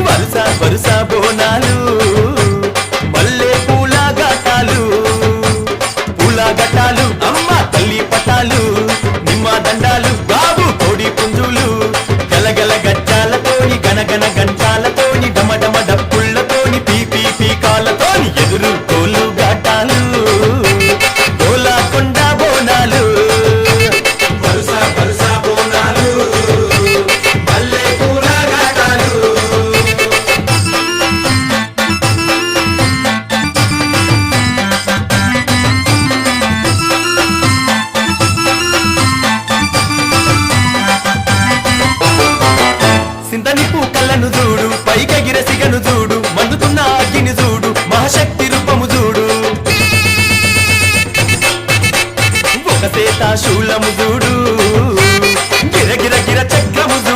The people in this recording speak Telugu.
వరుస వరుస బోనాలు మల్లె పూల ఘటాలు పూల ఘటాలు అమ్మ తల్లి పటాలు నిమ్మ దండాలు బాబు కోడి పుంజులు గలగల గజ్జాలతోని గనగన గంటాలతోని డమడమ డప్పుళ్లతోని పీపీ పీకాలతోని ఎదురు కోలు ఘటాలు కొండ బోనాలు వరుస వరుస బోనాలు మల్లె పూల ఘటాలు సింతనిప్పు కళ్ళను చూడు పైకెగిర సిగను చూడు మందుతున్న అగ్గిని చూడు మహాశక్తి రూపము చూడు ఒక సేత శూలము చూడు గిర గిర గిర చక్రము చూడు